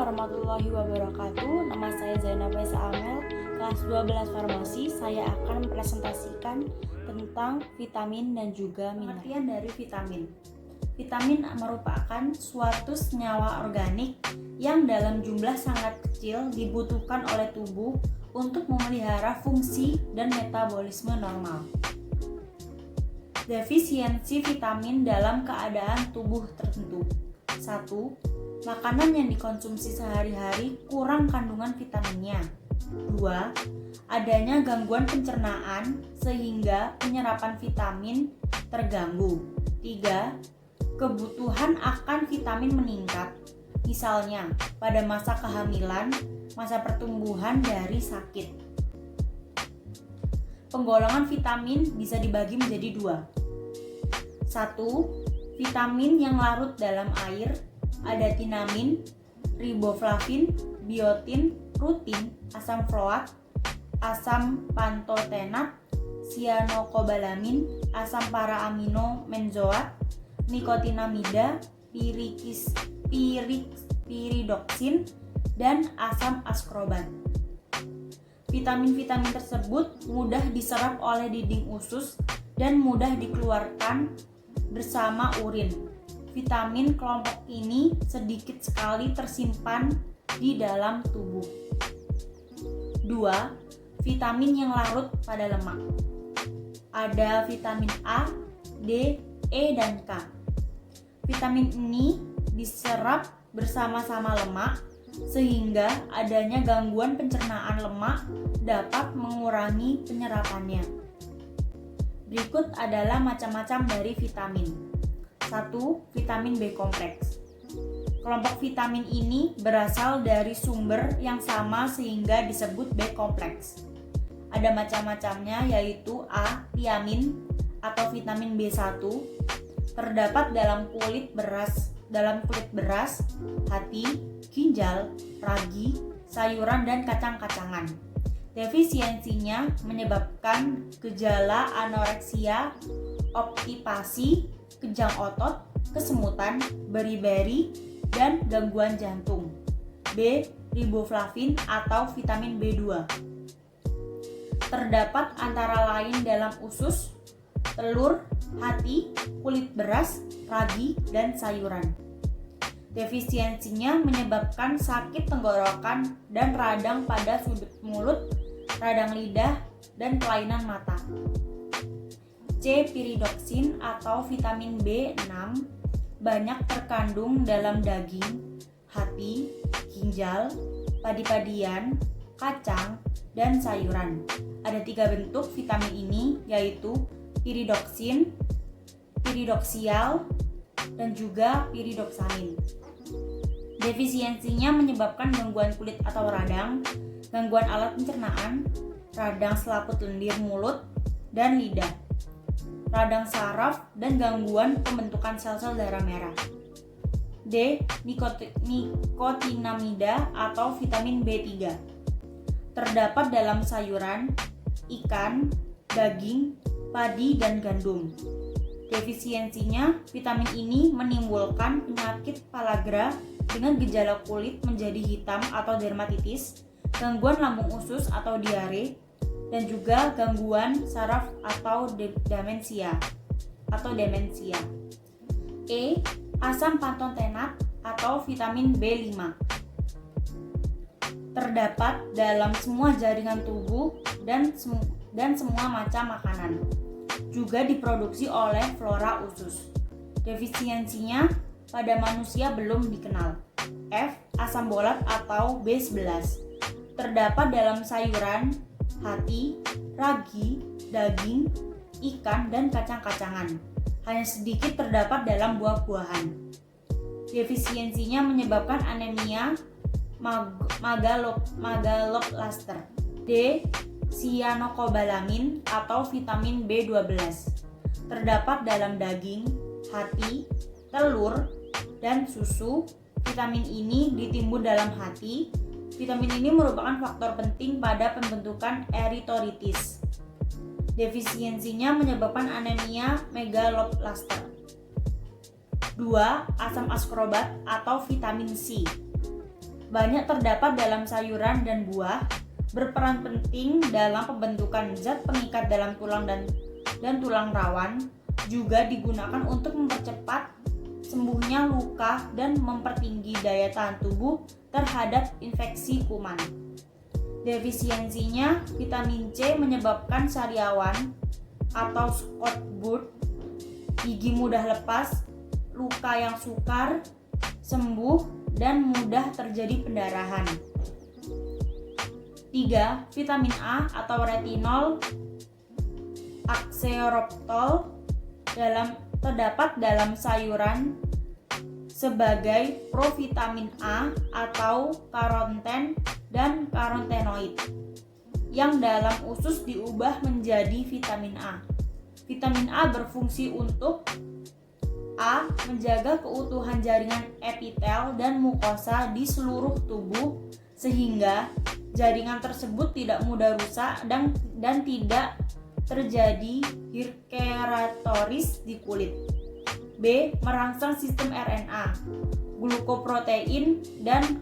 warahmatullahi wabarakatuh. Nama saya Zainab Esa Amel, kelas 12 farmasi. Saya akan mempresentasikan tentang vitamin dan juga mineral. Pengertian dari vitamin. Vitamin merupakan suatu senyawa organik yang dalam jumlah sangat kecil dibutuhkan oleh tubuh untuk memelihara fungsi dan metabolisme normal. Defisiensi vitamin dalam keadaan tubuh tertentu. 1. Makanan yang dikonsumsi sehari-hari kurang kandungan vitaminnya. 2. Adanya gangguan pencernaan sehingga penyerapan vitamin terganggu. 3. Kebutuhan akan vitamin meningkat, misalnya pada masa kehamilan, masa pertumbuhan dari sakit. Penggolongan vitamin bisa dibagi menjadi 2. 1. Vitamin yang larut dalam air. Ada tiamin, riboflavin, biotin, rutin, asam folat, asam pantotenat, cyanocobalamin, asam para-amino benzoat, nikotinamida, piridoksin, dan asam askorbat. Vitamin-vitamin tersebut mudah diserap oleh dinding usus dan mudah dikeluarkan bersama urin. Vitamin kelompok ini sedikit sekali tersimpan di dalam tubuh. 2. Vitamin yang larut pada lemak. Ada vitamin A, D, E, dan K. Vitamin ini diserap bersama-sama lemak sehingga adanya gangguan pencernaan lemak dapat mengurangi penyerapannya. Berikut adalah macam-macam dari vitamin. 1. Vitamin B kompleks. Kelompok vitamin ini berasal dari sumber yang sama sehingga disebut B kompleks. Ada macam-macamnya yaitu A. Tiamin atau vitamin B1 terdapat dalam kulit beras, hati, ginjal, ragi, sayuran, dan kacang-kacangan. Defisiensinya menyebabkan gejala anoreksia, obstipasi, kejang otot, kesemutan, beri-beri, dan gangguan jantung. B. Riboflavin atau vitamin B2 terdapat antara lain dalam usus, telur, hati, kulit beras, ragi, dan sayuran. Defisiensinya menyebabkan sakit tenggorokan dan radang pada sudut mulut, radang lidah, dan kelainan mata. C. Piridoksin atau vitamin B6 banyak terkandung dalam daging, hati, ginjal, padi-padian, kacang, dan sayuran. Ada 3 bentuk vitamin ini yaitu piridoksin, piridoksial, dan juga piridoksamin. Defisiensinya menyebabkan gangguan kulit atau radang, gangguan alat pencernaan, radang selaput lendir mulut dan lidah, radang saraf, dan gangguan pembentukan sel-sel darah merah. D. Nikotinamida atau vitamin B3 terdapat dalam sayuran, ikan, daging, padi, dan gandum. Defisiensinya, vitamin ini menimbulkan penyakit pellagra dengan gejala kulit menjadi hitam atau dermatitis, gangguan lambung usus atau diare, dan juga gangguan saraf atau demensia. E. Asam pantotenat atau vitamin B5 terdapat dalam semua jaringan tubuh dan semua macam makanan. Juga diproduksi oleh flora usus. Defisiensinya pada manusia belum dikenal. F. Asam bolat atau B11 terdapat dalam sayuran, hati, ragi, daging, ikan, dan kacang-kacangan. Hanya sedikit terdapat dalam buah-buahan. Defisiensinya menyebabkan anemia megaloblaster. D. Cyanocobalamin atau vitamin B12 terdapat dalam daging, hati, telur, dan susu. Vitamin ini ditimbun dalam hati. Vitamin ini merupakan faktor penting pada pembentukan eritoritis. Defisiensinya menyebabkan anemia megaloblaster. 2. Asam askorbat atau vitamin C banyak terdapat dalam sayuran dan buah, berperan penting dalam pembentukan zat pengikat dalam tulang dan tulang rawan, juga digunakan untuk mempercepat sembuhnya luka dan mempertinggi daya tahan tubuh terhadap infeksi kuman. Defisiensinya, vitamin C menyebabkan sariawan atau scotch boot, gigi mudah lepas, luka yang sukar sembuh, dan mudah terjadi pendarahan. 3. Vitamin A atau retinol aksesoptol terdapat dalam sayuran sebagai provitamin A atau karoten dan karotenoid yang dalam usus diubah menjadi vitamin A. Vitamin A berfungsi untuk A. Menjaga keutuhan jaringan epitel dan mukosa di seluruh tubuh sehingga jaringan tersebut tidak mudah rusak dan tidak terjadi hiperkeratosis di kulit. B. Merangsang sistem RNA, glukoprotein, dan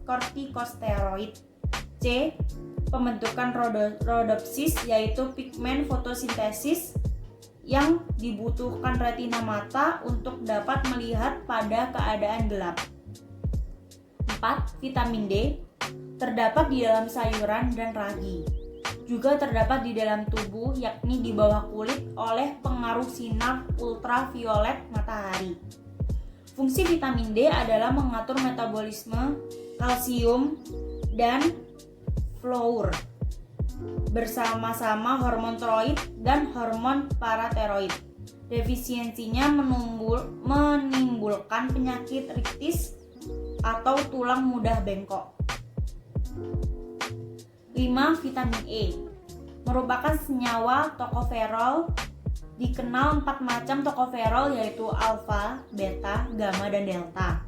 kortikosteroid. C. Pembentukan rodopsis yaitu pigmen fotosintesis yang dibutuhkan retina mata untuk dapat melihat pada keadaan gelap. 4. Vitamin D terdapat di dalam sayuran dan ragi. Juga terdapat di dalam tubuh, yakni di bawah kulit oleh pengaruh sinar ultraviolet matahari. Fungsi vitamin D adalah mengatur metabolisme kalsium dan fluor bersama-sama hormon tiroid dan hormon paratiroid. Defisiensinya menimbulkan penyakit riktis atau tulang mudah bengkok. 5. Vitamin E merupakan senyawa tokoferol. Dikenal 4 macam tokoferol yaitu alfa, beta, gamma, dan delta.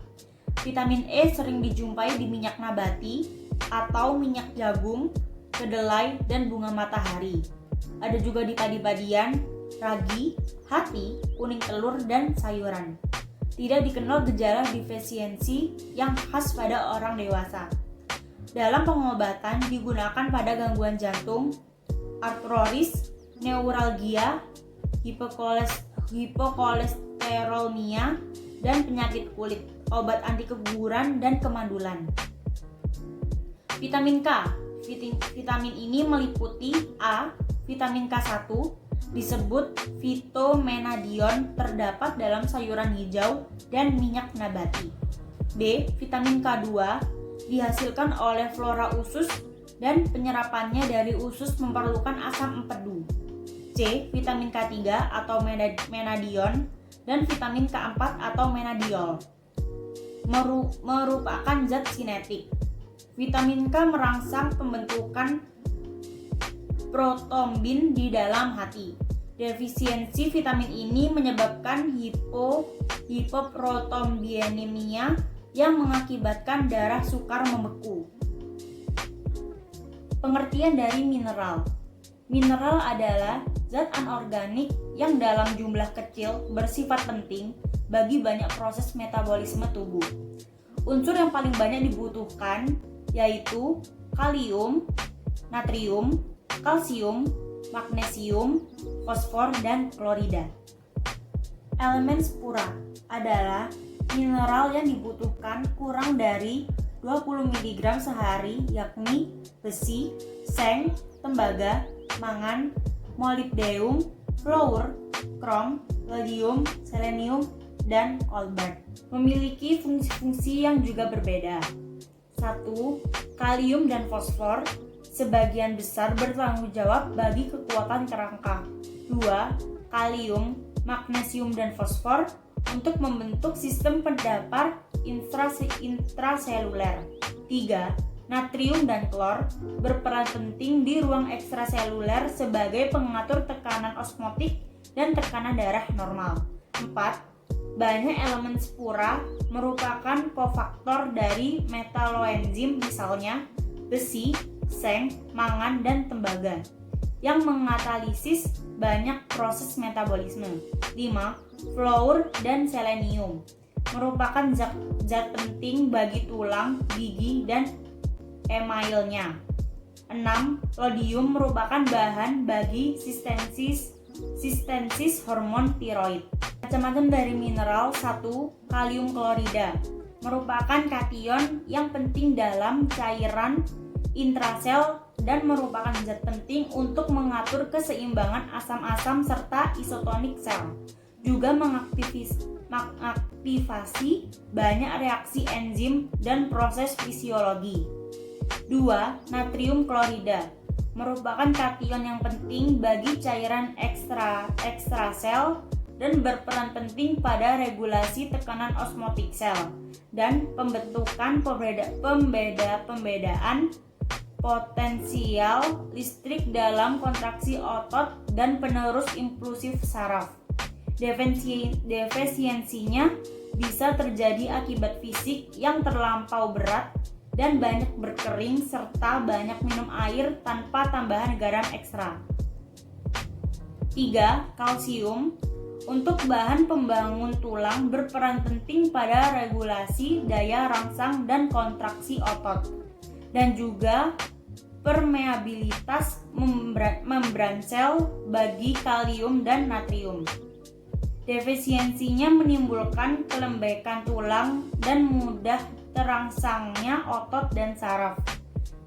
Vitamin E sering dijumpai di minyak nabati atau minyak jagung, kedelai, dan bunga matahari. Ada juga di padi-padian, ragi, hati, kuning telur, dan sayuran. Tidak dikenal gejala defisiensi yang khas pada orang dewasa. Dalam pengobatan digunakan pada gangguan jantung, artrosis, neuralgia, hipokolesterolmia, dan penyakit kulit, obat anti keguguran dan kemandulan. Vitamin K. Vitamin ini meliputi A. Vitamin K1 disebut phytomenadion, terdapat dalam sayuran hijau dan minyak nabati. B. Vitamin K2 dihasilkan oleh flora usus dan penyerapannya dari usus memerlukan asam empedu. C. Vitamin K3 atau menadion dan vitamin K4 atau menadiol merupakan zat sinetik. Vitamin K merangsang pembentukan protombin di dalam hati. Defisiensi vitamin ini menyebabkan hipoprotombinemia yang mengakibatkan darah sukar membeku. Pengertian dari mineral. Mineral adalah zat anorganik yang dalam jumlah kecil bersifat penting bagi banyak proses metabolisme tubuh. Unsur yang paling banyak dibutuhkan yaitu kalium, natrium, kalsium, magnesium, fosfor, dan klorida. Elemen spura adalah mineral yang dibutuhkan kurang dari 20 mg sehari, yakni besi, seng, tembaga, mangan, molibdeum, fluor, krom, radium, selenium, dan cobalt. Memiliki fungsi-fungsi yang juga berbeda. 1. Kalium dan fosfor sebagian besar bertanggung jawab bagi kekuatan kerangka. 2. Kalium, magnesium, dan fosfor untuk membentuk sistem pendampar intraseluler. 3. Natrium dan klor berperan penting di ruang ekstraseluler sebagai pengatur tekanan osmotik dan tekanan darah normal. 4. Banyak elemen spura merupakan kofaktor dari metaloenzim, misalnya besi, seng, mangan, dan tembaga, yang mengatalisis banyak proses metabolisme. 5. Fluor dan selenium merupakan zat penting bagi tulang, gigi, dan emailnya. 6. Lodium merupakan bahan bagi sintesis hormon tiroid. Macam-macam dari mineral. 1. Kalium klorida merupakan kation yang penting dalam cairan intrasel dan merupakan zat penting untuk mengatur keseimbangan asam-asam serta isotonik sel. Juga mengaktifasi banyak reaksi enzim dan proses fisiologi. 2. Natrium klorida merupakan kation yang penting bagi cairan ekstrasel dan berperan penting pada regulasi tekanan osmotik sel dan pembentukan pembedaan potensial listrik dalam kontraksi otot dan penerus impulsif saraf. Defisiensinya bisa terjadi akibat fisik yang terlampau berat dan banyak berkering serta banyak minum air tanpa tambahan garam ekstra. 3. Kalsium untuk bahan pembangun tulang berperan penting pada regulasi daya rangsang dan kontraksi otot dan juga permeabilitas membran sel bagi kalium dan natrium. Defisiensinya menimbulkan kelembekan tulang dan mudah terangsangnya otot dan saraf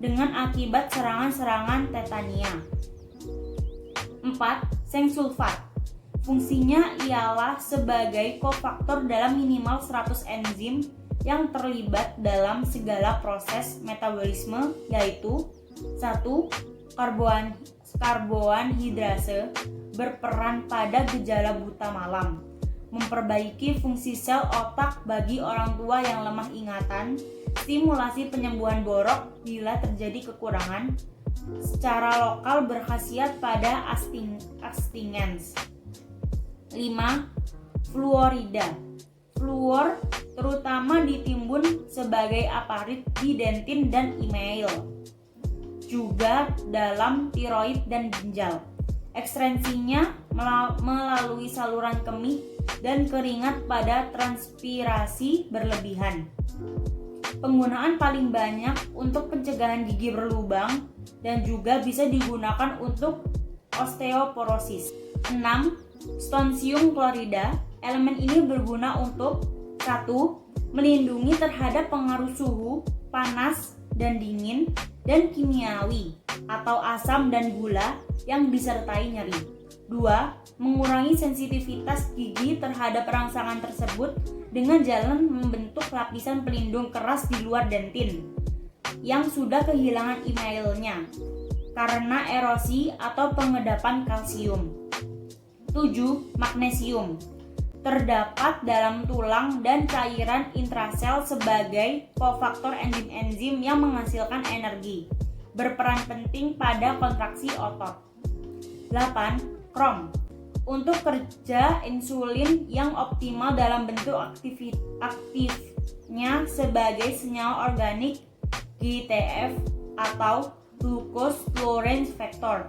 dengan akibat serangan-serangan tetania. 4. Seng sulfat. Fungsinya ialah sebagai kofaktor dalam minimal 100 enzim yang terlibat dalam segala proses metabolisme, yaitu 1. Karbohidrase berperan pada gejala buta malam, memperbaiki fungsi sel otak bagi orang tua yang lemah ingatan, stimulasi penyembuhan borok bila terjadi kekurangan, secara lokal berkhasiat pada abstinens. 5. Fluorida. Fluor terutama ditimbun sebagai aparat di dentin dan email, juga dalam tiroid dan ginjal. Ekstreksinya melalui saluran kemih dan keringat pada transpirasi berlebihan. Penggunaan paling banyak untuk pencegahan gigi berlubang dan juga bisa digunakan untuk osteoporosis. 6. Strontium klorida. Elemen ini berguna untuk 1. Melindungi terhadap pengaruh suhu, panas, dan dingin, dan kimiawi atau asam dan gula yang disertai nyeri. 2. Mengurangi sensitivitas gigi terhadap rangsangan tersebut dengan jalan membentuk lapisan pelindung keras di luar dentin yang sudah kehilangan emailnya karena erosi atau pengedapan kalsium. 7. Magnesium terdapat dalam tulang dan cairan intrasel sebagai kofaktor enzim-enzim yang menghasilkan energi, berperan penting pada kontraksi otot. 8. Krom untuk kerja insulin yang optimal dalam bentuk aktifnya sebagai senyawa organik GTF atau glucose tolerance factor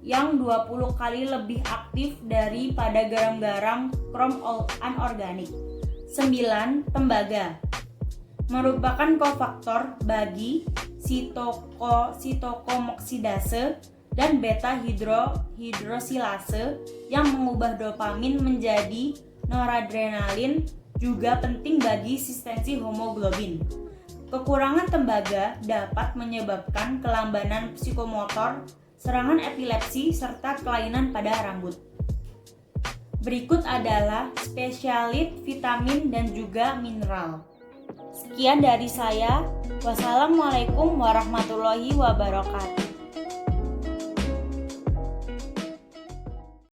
yang 20 kali lebih aktif daripada garam-garam krom anorganik. 9. Tembaga merupakan kofaktor bagi sitokomoksidase dan beta hidrosilase yang mengubah dopamin menjadi noradrenalin, juga penting bagi sistensi hemoglobin. Kekurangan tembaga dapat menyebabkan kelambanan psikomotor, serangan epilepsi, serta kelainan pada rambut. Berikut adalah spesialit vitamin dan juga mineral. Sekian dari saya. Wassalamualaikum warahmatullahi wabarakatuh.